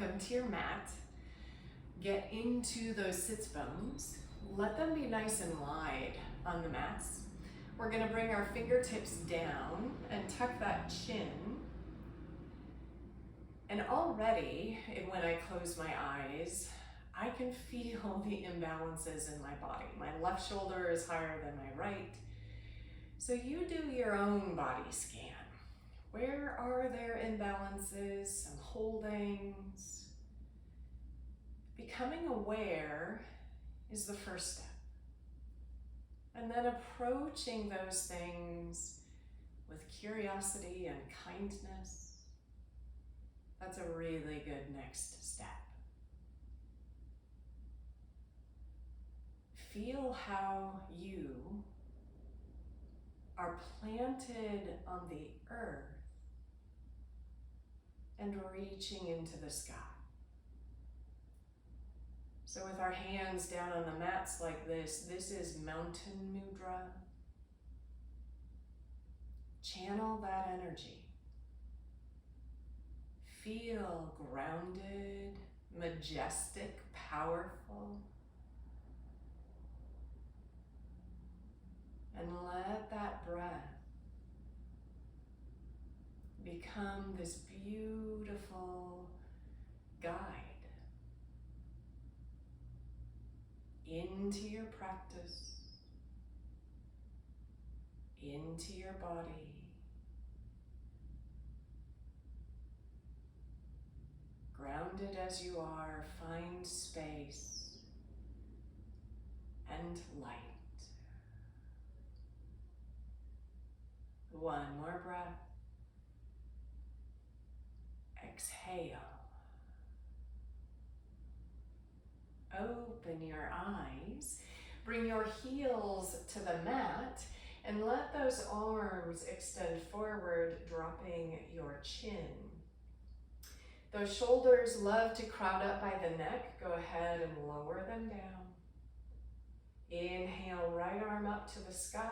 welcome to your mat. Get into those sits bones. Let them be nice and wide on the mats. We're going to bring our fingertips down and tuck that chin. And already, when I close my eyes, I can feel the imbalances in my body. My left shoulder is higher than my right. So you do your own body scan. Where are there imbalances, some holdings? Becoming aware is the first step. And then approaching those things with curiosity and kindness. That's a really good next step. Feel how you are planted on the earth and reaching into the sky. So with our hands down on the mats like this is mountain mudra. Channel that energy. Feel grounded, majestic, powerful. And let that breath become this beautiful guide into your practice, into your body. Grounded as you are, find space and light. One more breath. Exhale. Open your eyes. Bring your heels to the mat and let those arms extend forward, dropping your chin. Those shoulders love to crowd up by the neck. Go ahead and lower them down. Inhale, right arm up to the sky.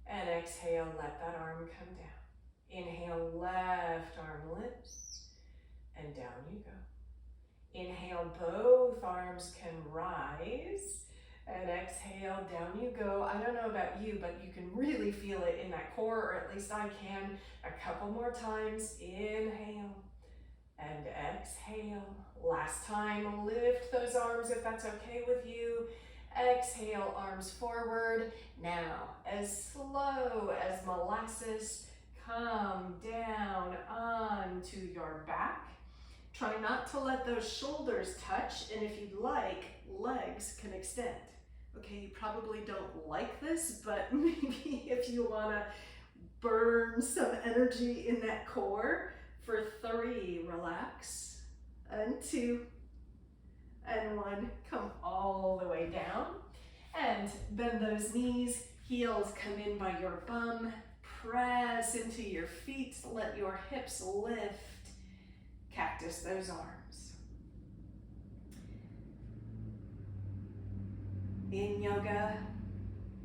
And exhale, let that arm come down. Inhale, left arm lifts, and down you go. Inhale, both arms can rise, and exhale, down you go. I don't know about you, but you can really feel it in that core, or at least I can. A couple more times. Inhale, and exhale. Last time, lift those arms if that's okay with you. Exhale, arms forward. Now, as slow as molasses, come down onto your back. Try not to let those shoulders touch, and if you'd like, legs can extend. Okay, you probably don't like this, but maybe if you want to burn some energy in that core, for 3, relax, and 2, and 1, come all the way down, and bend those knees, heels come in by your bum, press into your feet, let your hips lift, cactus those arms. In yoga,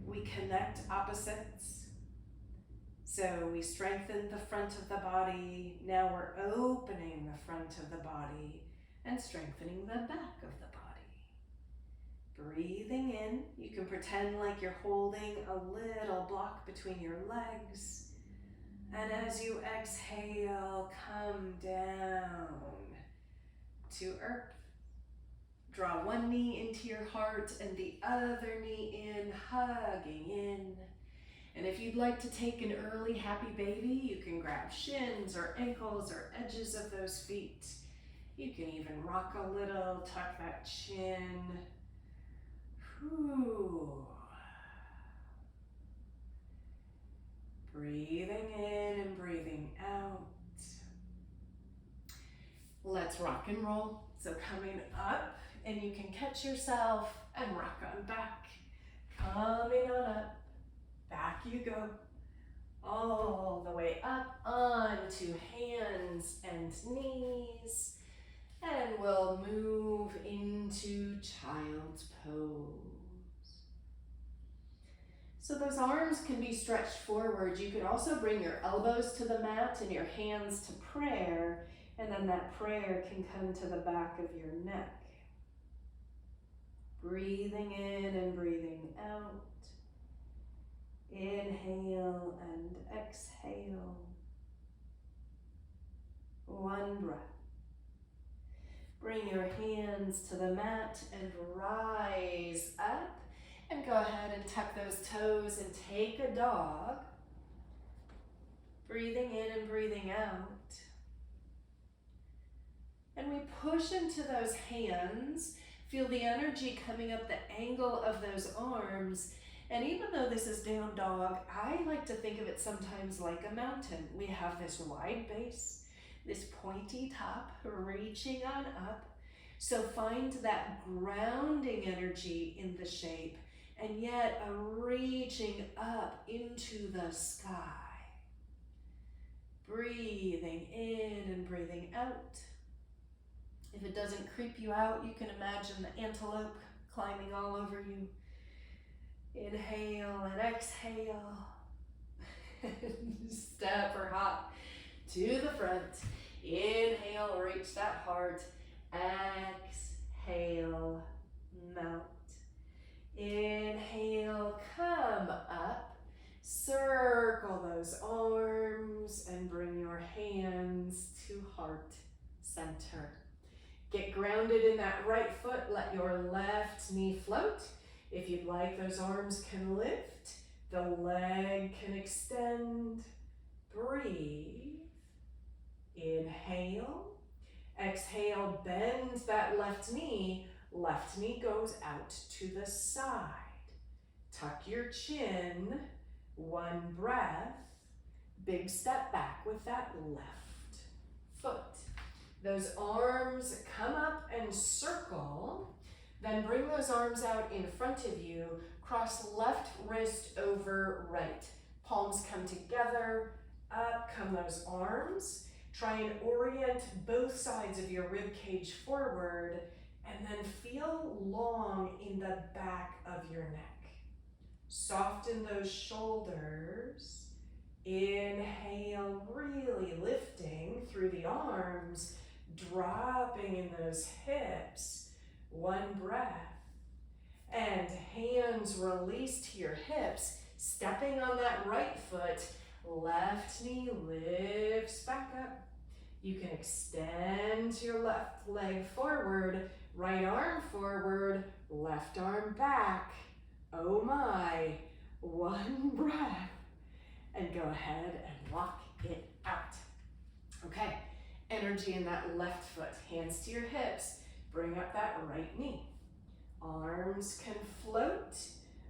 we connect opposites. So we strengthen the front of the body. Now we're opening the front of the body and strengthening the back of the body. Breathing in, you can pretend like you're holding a little block between your legs. And as you exhale, come down to earth. Draw one knee into your heart and the other knee in, hugging in. And if you'd like to take an early happy baby, you can grab shins or ankles or edges of those feet. You can even rock a little, tuck that chin. Whew. Breathing in and breathing out. Let's rock and roll. So coming up, and you can catch yourself and rock on back. Coming on up, back you go. All the way up onto hands and knees. And we'll move into child's pose. So those arms can be stretched forward. You can also bring your elbows to the mat and your hands to prayer. And then that prayer can come to the back of your neck. Breathing in and breathing out. Inhale and exhale. One breath. Bring your hands to the mat and rise up. And go ahead and tuck those toes and take a dog. Breathing in and breathing out. And we push into those hands. Feel the energy coming up the angle of those arms. And even though this is down dog, I like to think of it sometimes like a mountain. We have this wide base, this pointy top reaching on up. So find that grounding energy in the shape and yet a reaching up into the sky. Breathing in and breathing out. If it doesn't creep you out, you can imagine the antelope climbing all over you. Inhale and exhale. Step or hop to the front. Inhale, reach that heart. Exhale, mount. Inhale, come up. Circle those arms and bring your hands to heart center. Get grounded in that right foot. Let your left knee float. If you'd like, those arms can lift. The leg can extend. Breathe. Inhale. Exhale, bend that left knee. Left knee goes out to the side. Tuck your chin. One breath. Big step back with that left foot. Those arms come up and circle. Then bring those arms out in front of you. Cross left wrist over right. Palms come together. Up come those arms. Try and orient both sides of your rib cage forward. And then feel long in the back of your neck. Soften those shoulders. Inhale, really lifting through the arms. Dropping in those hips. One breath. And hands release to your hips. Stepping on that right foot. Left knee lifts back up. You can extend your left leg forward. Right arm forward. Left arm back. Oh my. One breath. And go ahead and walk it out. Okay. Energy in that left foot. Hands to your hips. Bring up that right knee. Arms can float.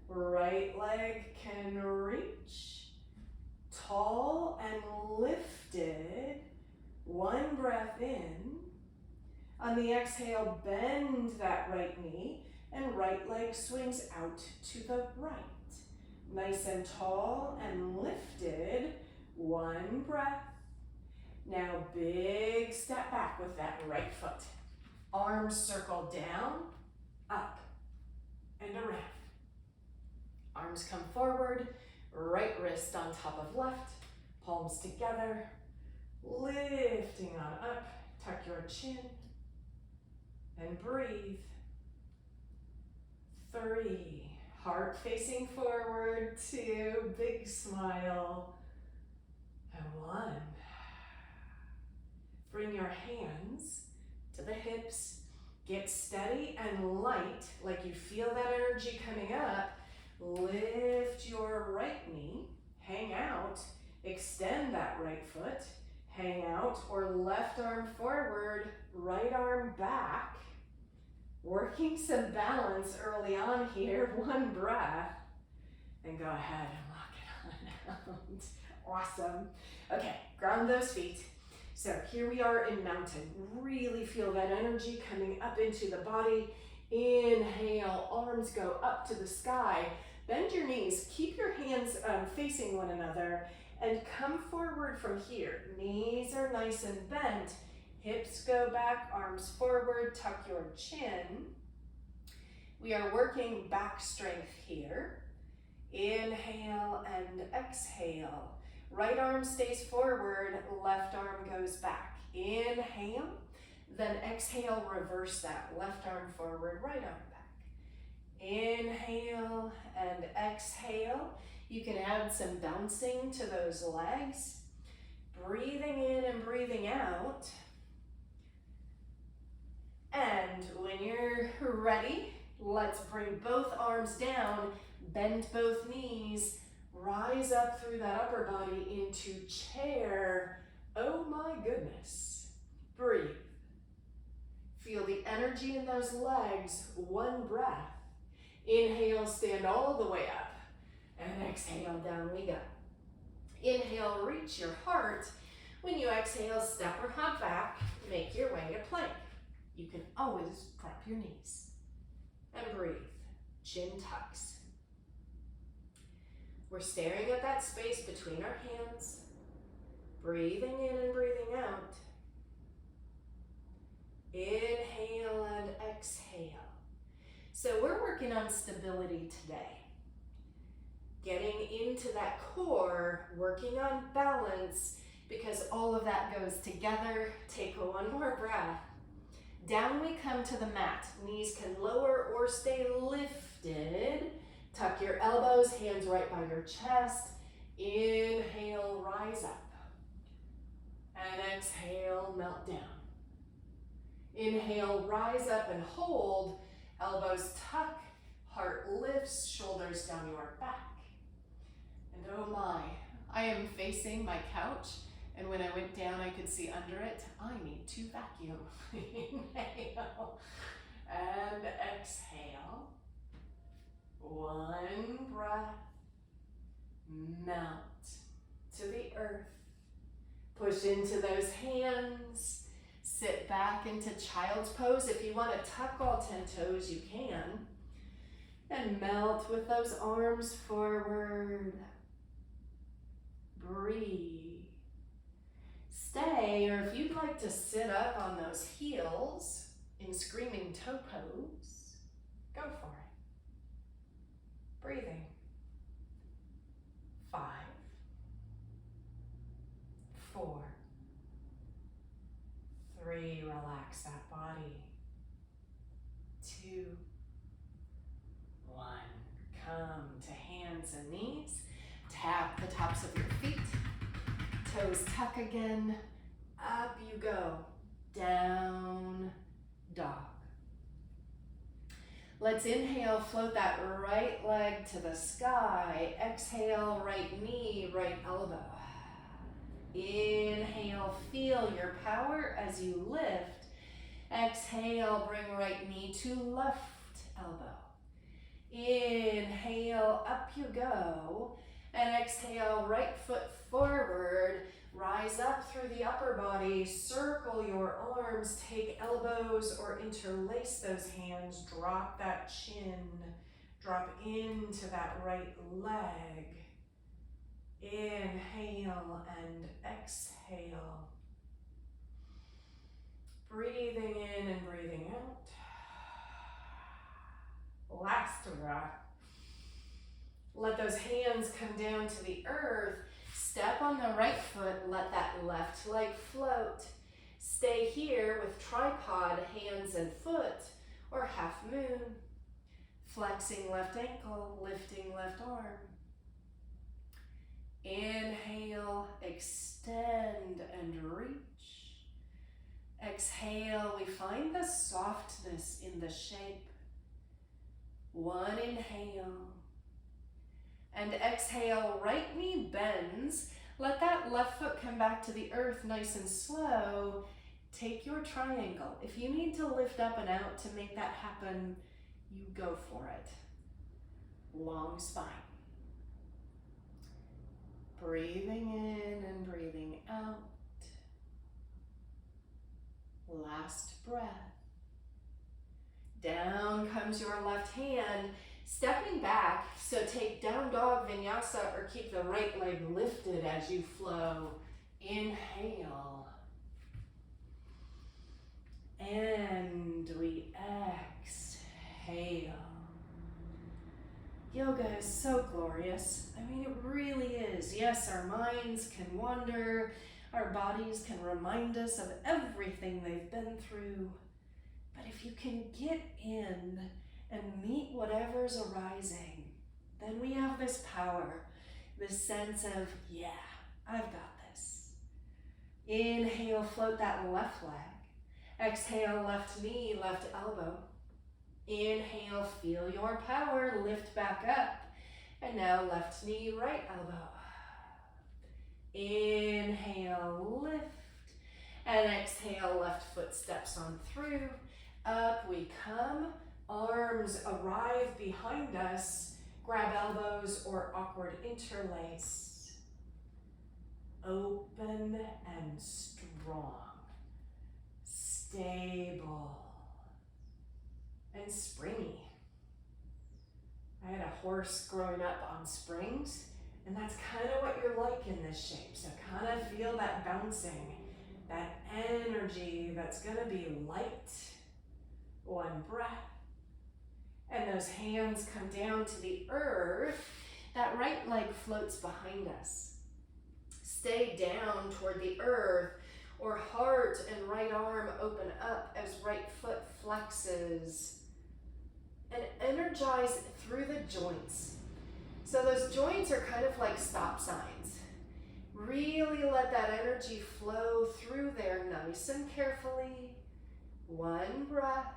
Right leg can reach. Tall and lifted. One breath in. On the exhale, bend that right knee and right leg swings out to the right. Nice and tall and lifted. One breath. Now big step back with that right foot. Arms circle down, up, and around. Arms come forward, right wrist on top of left, palms together, lifting on up, tuck your chin, and breathe. 3, heart facing forward, 2, big smile, and 1. Bring your hands to the hips, get steady and light, like you feel that energy coming up. Lift your right knee, hang out, extend that right foot, hang out, or left arm forward, right arm back. Working some balance early on here. 1 breath, and go ahead and lock it on out. Awesome. Okay, ground those feet. So here we are in mountain. Really feel that energy coming up into the body. Inhale, arms go up to the sky. Bend your knees, keep your hands facing one another, and come forward from here. Knees are nice and bent. Hips go back, arms forward, tuck your chin. We are working back strength here. Inhale and exhale. Right arm stays forward, left arm goes back. Inhale, then exhale, reverse that. Left arm forward, right arm back. Inhale and exhale. You can add some bouncing to those legs. Breathing in and breathing out. And when you're ready, let's bring both arms down, bend both knees, rise up through that upper body into chair. Oh my goodness. Breathe. Feel the energy in those legs. One breath. Inhale, stand all the way up. And exhale, down we go. Inhale, reach your heart. When you exhale, step or hop back. Make your way to plank. You can always drop your knees. And breathe. Chin tucks. We're staring at that space between our hands. Breathing in and breathing out. Inhale and exhale. So we're working on stability today. Getting into that core, working on balance, because all of that goes together. Take one more breath. Down we come to the mat. Knees can lower or stay lifted. Tuck your elbows, hands right by your chest. Inhale, rise up. And exhale, melt down. Inhale, rise up and hold. Elbows tuck, heart lifts, shoulders down your back. And oh my, I am facing my couch, and when I went down I could see under it. I need to vacuum. Inhale and exhale. One breath. Melt to the earth. Push into those hands. Sit back into child's pose. If you want to tuck all 10 toes, you can. And melt with those arms forward. Breathe. Stay, or if you'd like to sit up on those heels in screaming toe pose, go for it. Breathing. 5, 4, 3, relax that body. 2, 1, come to hands and knees. Tap the tops of your feet. Toes tuck again. Up you go. Down dog. Let's inhale, float that right leg to the sky. Exhale, right knee, right elbow. Inhale, feel your power as you lift. Exhale, bring right knee to left elbow. Inhale, up you go. And exhale, right foot forward. Rise up through the upper body. Circle your arms. Take elbows or interlace those hands. Drop that chin. Drop into that right leg. Inhale and exhale. Breathing in and breathing out. Last breath. Let those hands come down to the earth. Step on the right foot. Let that left leg float. Stay here with tripod, hands and foot, or half moon. Flexing left ankle, lifting left arm. Inhale, extend and reach. Exhale, we find the softness in the shape. One inhale. And exhale, right knee bends. Let that left foot come back to the earth nice and slow. Take your triangle. If you need to lift up and out to make that happen, you go for it. Long spine. Breathing in and breathing out. Last breath. Down comes your left hand. Stepping back, so take down dog vinyasa or keep the right leg lifted as you flow. Inhale. And. 'And we exhale. Yoga is so glorious. I mean, it really is. Yes, our minds can wander, our bodies can remind us of everything they've been through. But if you can get in and meet whatever's arising, then we have this power, this sense of, yeah, I've got this. Inhale, float that left leg. Exhale, left knee, left elbow. Inhale, feel your power, lift back up. And now left knee, right elbow. Inhale, lift. And exhale, left foot steps on through. Up we come. Arms arrive behind us. Grab elbows or awkward interlace. Open and strong. Stable and springy. I had a horse growing up on springs, and that's kind of what you're like in this shape. So kind of feel that bouncing, that energy that's gonna be light. One breath. And those hands come down to the earth. That right leg floats behind us. Stay down toward the earth, or heart and right arm open up as right foot flexes. And energize through the joints. So those joints are kind of like stop signs. Really let that energy flow through there nice and carefully. One breath.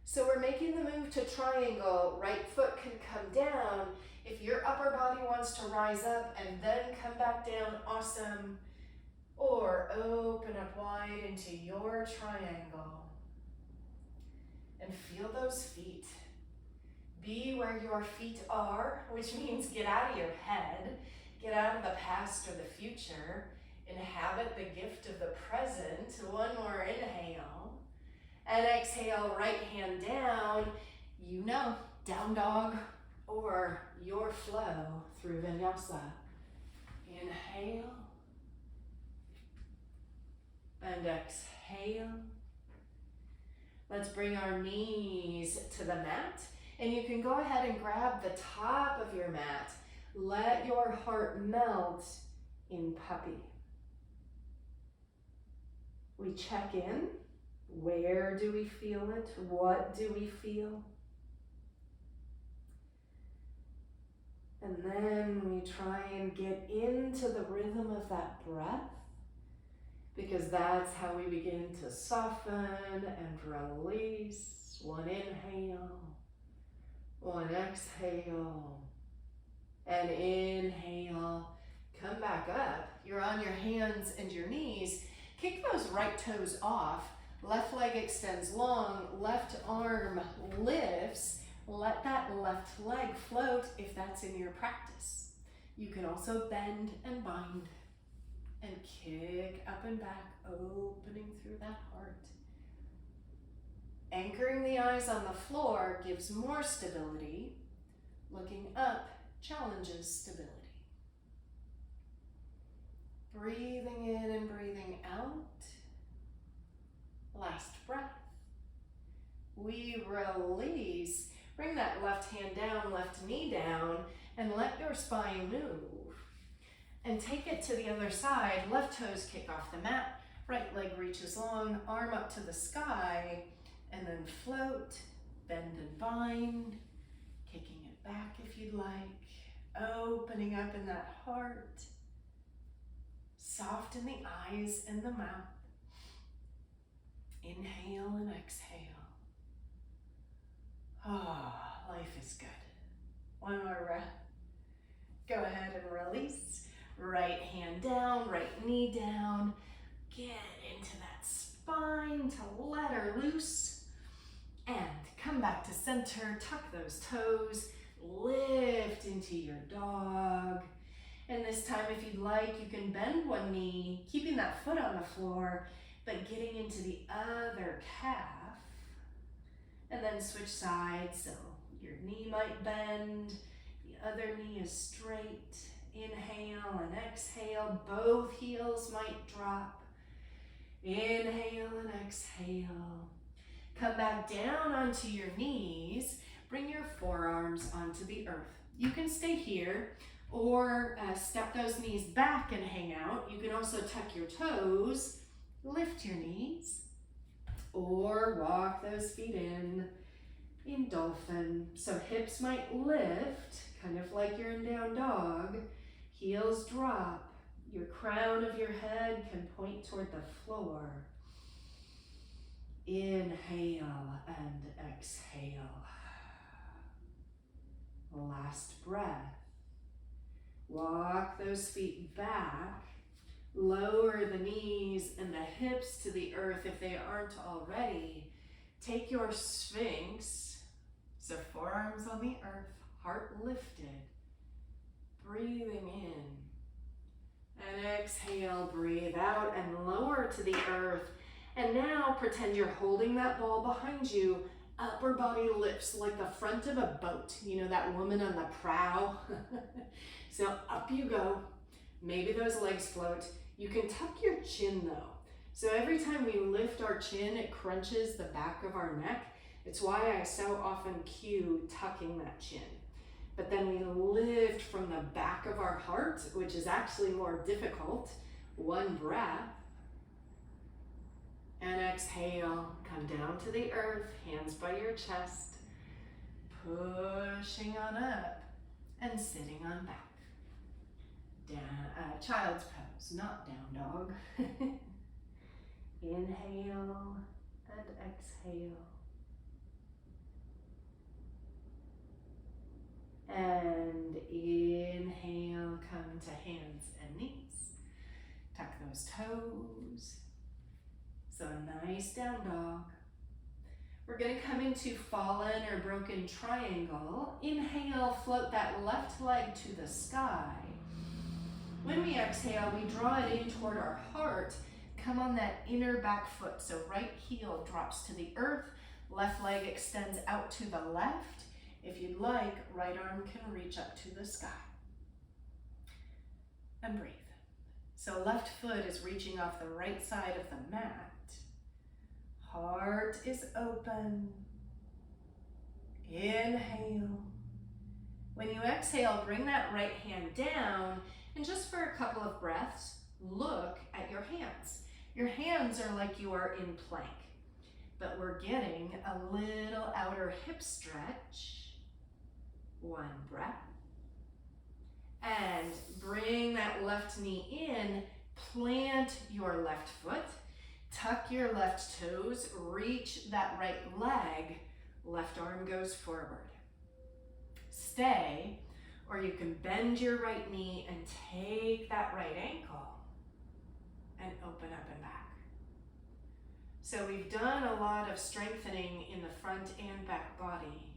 So we're making the move to triangle. Right foot can come down. If your upper body wants to rise up and then come back down, awesome. Or open up wide into your triangle. And feel those feet. Be where your feet are, which means get out of your head, get out of the past or the future, inhabit the gift of the present. One more inhale. And exhale, right hand down, down dog, or your flow through vinyasa. Inhale. And exhale. Let's bring our knees to the mat. And you can go ahead and grab the top of your mat. Let your heart melt in puppy. We check in. Where do we feel it? What do we feel? And then we try and get into the rhythm of that breath, because that's how we begin to soften and release. One inhale, one exhale, and inhale. Come back up. You're on your hands and your knees. Kick those right toes off. Left leg extends long, left arm lifts. Let that left leg float if that's in your practice. You can also bend and bind and kick up and back, opening through that heart. Anchoring the eyes on the floor gives more stability. Looking up challenges stability. Breathing in and breathing out. Last breath. We release. Bring that left hand down, left knee down, and let your spine move. And take it to the other side. Left toes kick off the mat. Right leg reaches long, arm up to the sky, and then float, bend and bind, kicking it back if you'd like, opening up in that heart, soft in the eyes and the mouth. Inhale and exhale. Ah, life is good. One more breath. Go ahead and release. Right hand down, right knee down. Get into that spine to let her loose. And come back to center, tuck those toes, lift into your dog. And this time, if you'd like, you can bend one knee, keeping that foot on the floor, but getting into the other calf. And then switch sides, so your knee might bend, the other knee is straight. Inhale and exhale, both heels might drop. Inhale and exhale. Come back down onto your knees. bring your forearms onto the earth. You can stay here or step those knees back and hang out. You can also tuck your toes, lift your knees, or walk those feet in dolphin. So hips might lift, kind of like you're in down dog. Heels drop. Your crown of your head can point toward the floor. Inhale and exhale. Last breath. Walk those feet back. Lower the knees and the hips to the earth if they aren't already. Take your Sphinx. So forearms on the earth, heart lifted. Breathing in. And exhale, breathe out and lower to the earth. And now pretend you're holding that ball behind you. Upper body lifts like the front of a boat. You know, that woman on the prow? So up you go. Maybe those legs float. You can tuck your chin though. So every time we lift our chin, it crunches the back of our neck. It's why I so often cue tucking that chin. But then we lift from the back of our heart, which is actually more difficult. One breath. And exhale, come down to the earth, hands by your chest, pushing on up and sitting on back. Down, child's pose, not down dog. Inhale and exhale. And inhale, come to hands and knees. Tuck those toes. So a nice down dog. We're going to come into fallen or broken triangle. Inhale, float that left leg to the sky. When we exhale, we draw it in toward our heart. Come on that inner back foot. So right heel drops to the earth. Left leg extends out to the left. If you'd like, right arm can reach up to the sky. And breathe. So left foot is reaching off the right side of the mat. Heart is open. Inhale. When you exhale, bring that right hand down, and just for a couple of breaths, look at your hands. Your hands are like you are in plank, but we're getting a little outer hip stretch. One breath. And bring that left knee in, plant your left foot, tuck your left toes, reach that right leg, left arm goes forward. Stay, or you can bend your right knee and take that right ankle and open up and back. So we've done a lot of strengthening in the front and back body.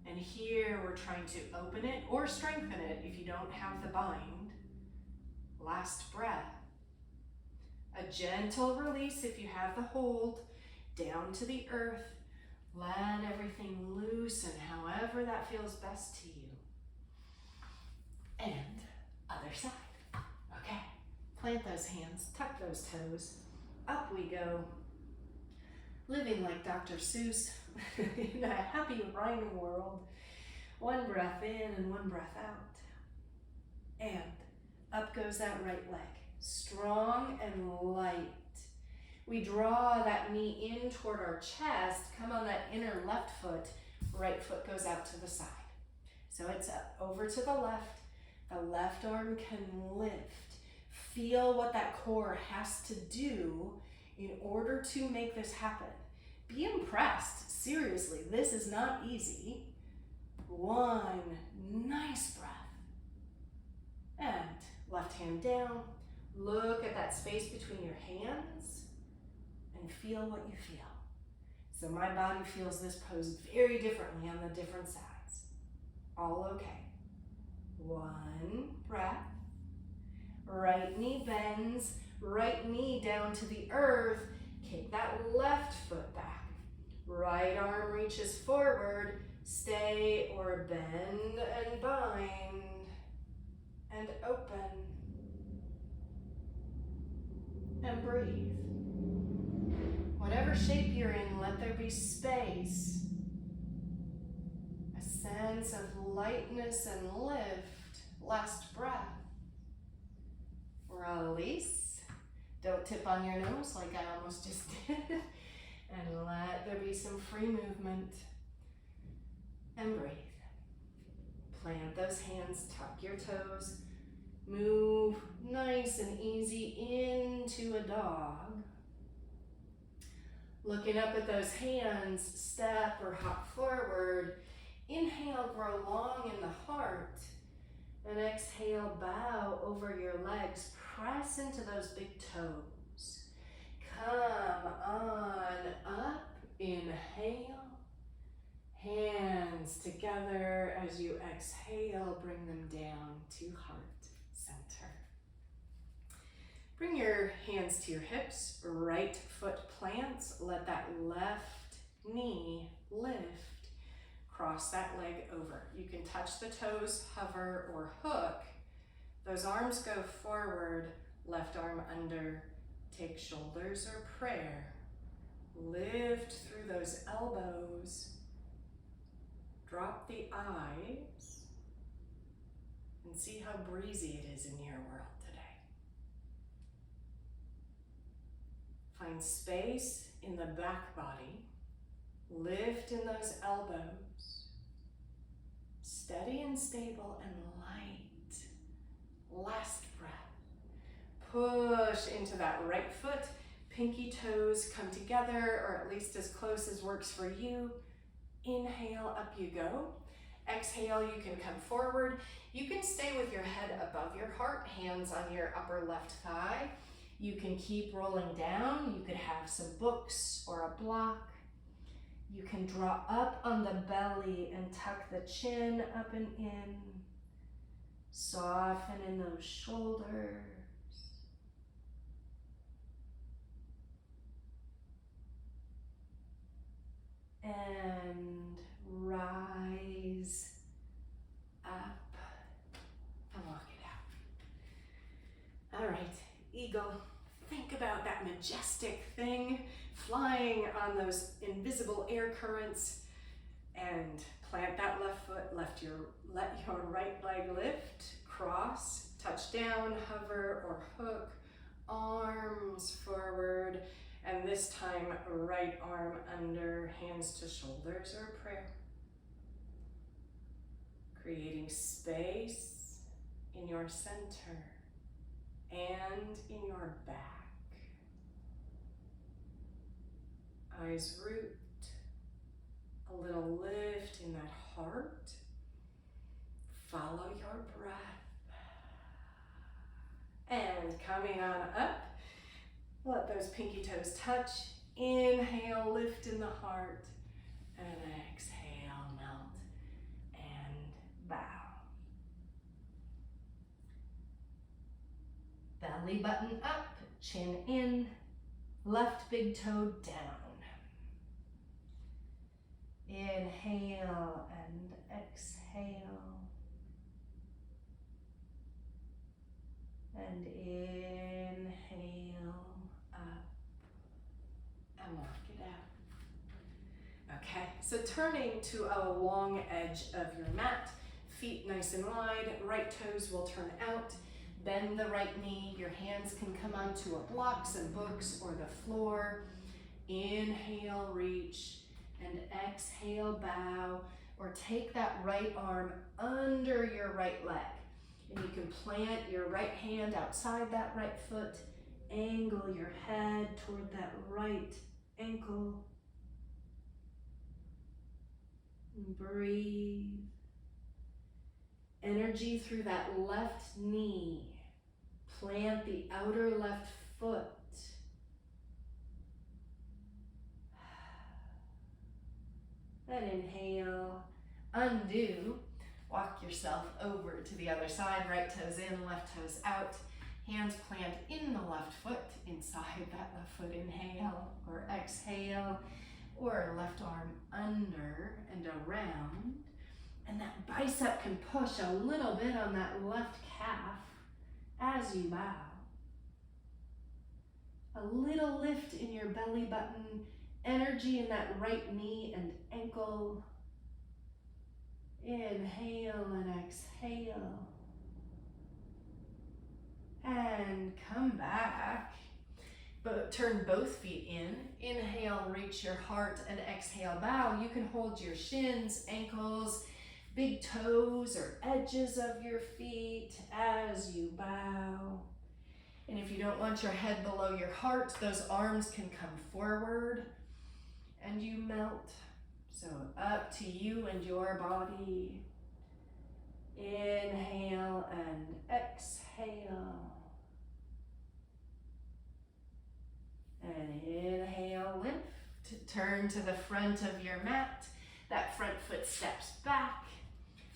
And here we're trying to open it or strengthen it if you don't have the bind. Last breath. A gentle release if you have the hold, down to the earth. Let everything loosen however that feels best to you. And other side. Okay, plant those hands, tuck those toes. Up we go. Living like Dr. Seuss in a happy rhyming world. One breath in and one breath out. And up goes that right leg. Strong and light. We draw that knee in toward our chest. Come on that inner left foot. Right foot goes out to the side. So it's up, over to the left. The left arm can lift. Feel what that core has to do in order to make this happen. Be impressed. Seriously, this is not easy. One nice breath. And left hand down. Look at that space between your hands and feel what you feel. So my body feels this pose very differently on the different sides. All okay. One breath. Right knee bends. Right knee down to the earth. Kick that left foot back. Right arm reaches forward. Stay or bend and bind. And open. And breathe. Whatever shape you're in, let there be space. sense of lightness and lift. Last breath. Release. Don't tip on your nose like I almost just did. And let there be some free movement. And breathe. Plant those hands, tuck your toes. Move nice and easy into a dog. Looking up at those hands, step or hop forward. Inhale, grow long in the heart. And exhale, bow over your legs. Press into those big toes. Come on up. Inhale. Hands together. As you exhale, bring them down to heart center. Bring your hands to your hips. Right foot plants. Let that left knee lift. Cross that leg over. You can touch the toes, hover, or hook. Those arms go forward, left arm under. Take shoulders or prayer. Lift through those elbows. Drop the eyes. And see how breezy it is in your world today. Find space in the back body. Lift in those elbows. Steady and stable and light. Last breath. Push into that right foot. Pinky toes come together, or at least as close as works for you. Inhale, up you go. Exhale, you can come forward. You can stay with your head above your heart, hands on your upper left thigh. You can keep rolling down. You could have some books or a block. You can draw up on the belly and tuck the chin up and in. Soften in those shoulders. And rise up and walk it out. All right, eagle. Think about that majestic thing flying on those invisible air currents, and plant that left foot, let your right leg lift, cross, touch down, hover or hook, arms forward, and this time right arm under, hands to shoulders or prayer. Creating space in your center and in your back. Eyes root, a little lift in that heart. Follow your breath. And coming on up, let those pinky toes touch. Inhale, lift in the heart. And exhale, melt and bow. Belly button up, chin in, left big toe down. Inhale and exhale. And inhale up and walk it out. Okay, so turning to a long edge of your mat, feet nice and wide, right toes will turn out. Bend the right knee, your hands can come onto a block, some books, or the floor. Inhale, reach, and exhale, bow, or take that right arm under your right leg. And you can plant your right hand outside that right foot, angle your head toward that right ankle. And breathe. Energy through that left knee. Plant the outer left foot. And inhale, undo. Walk yourself over to the other side, right toes in, left toes out. Hands plant in the left foot, inside that left foot. Inhale or exhale, or left arm under and around. And that bicep can push a little bit on that left calf as you bow. A little lift in your belly button, energy in that right knee and ankle. Inhale and exhale. And come back. Turn both feet in. Inhale, reach your heart, and exhale, bow. You can hold your shins, ankles, big toes, or edges of your feet as you bow. And if you don't want your head below your heart, those arms can come forward and you melt. So up to you and your body. Inhale and exhale. And inhale, lift. Turn to the front of your mat. That front foot steps back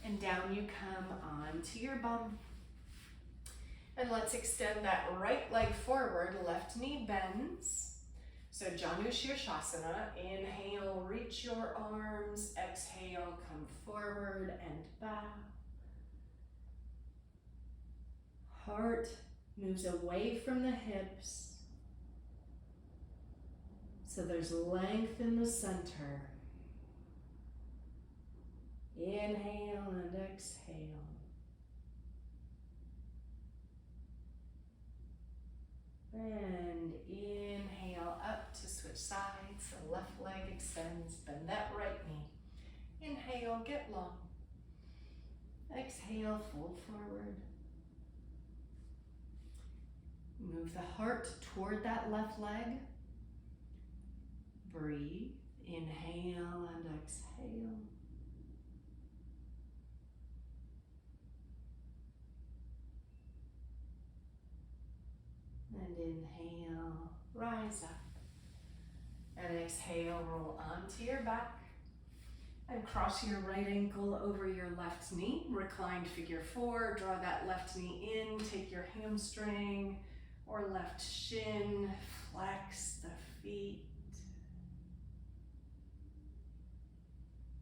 and down you come onto your bum. And let's extend that right leg forward, left knee bends. So Janu Shirshasana, inhale, reach your arms, exhale, come forward and bow. Heart moves away from the hips. So there's length in the center. Inhale and exhale. And inhale up to switch sides. The left leg extends. Bend that right knee. Inhale, get long. Exhale, fold forward. Move the heart toward that left leg. Breathe. Inhale and exhale. And inhale, rise up. And exhale, roll onto your back. And cross your right ankle over your left knee. Reclined figure four. Draw that left knee in. Take your hamstring or left shin. Flex the feet.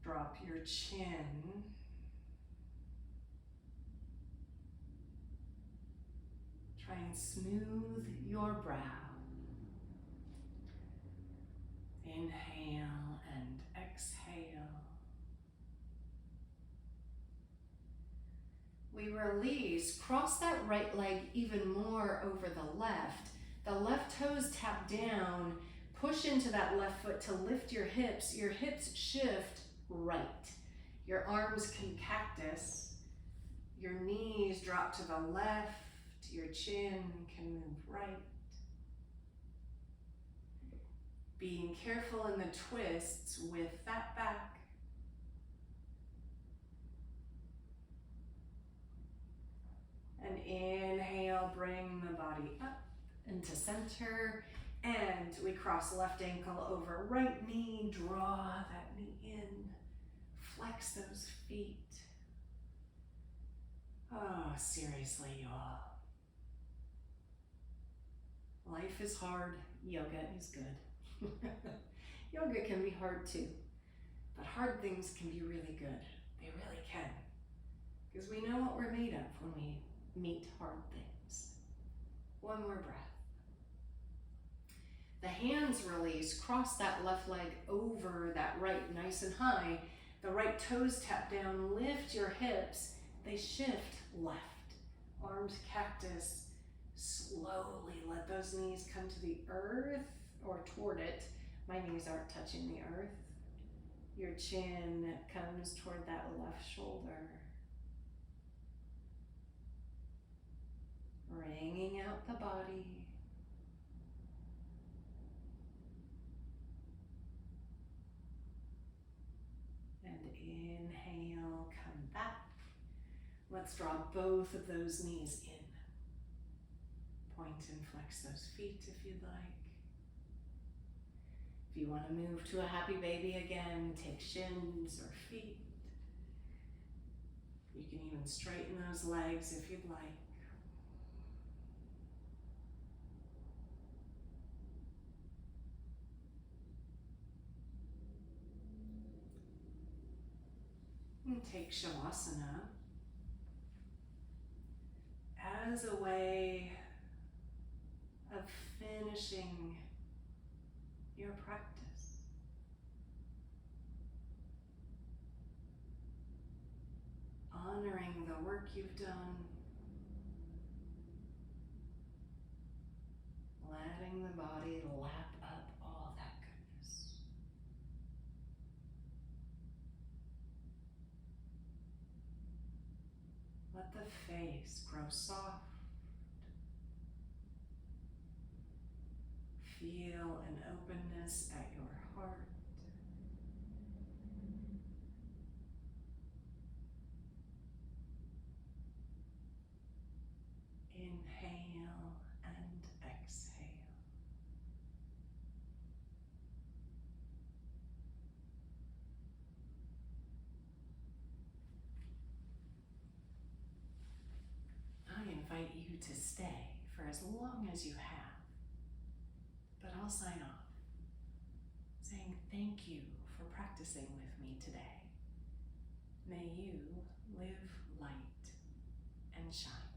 Drop your chin. Try and smooth your brow. Inhale and exhale. We release. Cross that right leg even more over the left. The left toes tap down. Push into that left foot to lift your hips. Your hips shift right. Your arms can cactus. Your knees drop to the left. Your chin can move right. Being careful in the twists with that back. And inhale, bring the body up into center. And we cross left ankle over right knee. Draw that knee in. Flex those feet. Oh, seriously, y'all. Life is hard. Yoga is good. Yoga can be hard too. But hard things can be really good. They really can. Because we know what we're made of when we meet hard things. One more breath. The hands release. Cross that left leg over that right nice and high. The right toes tap down. Lift your hips. They shift left. Arms cactus. Slowly let those knees come to the earth or toward it. My knees aren't touching the earth. Your chin comes toward that left shoulder. Wringing out the body. And inhale, come back. Let's draw both of those knees in. Point and flex those feet if you'd like. If you want to move to a happy baby again, take shins or feet. You can even straighten those legs if you'd like. And take Shavasana as a way of finishing your practice. you've done. Letting the body lap up all that goodness. Let the face grow soft. Feel an openness at your heart. Inhale and exhale. I invite you to stay for as long as you have, but I'll sign off saying thank you for practicing with me today. May you live light and shine.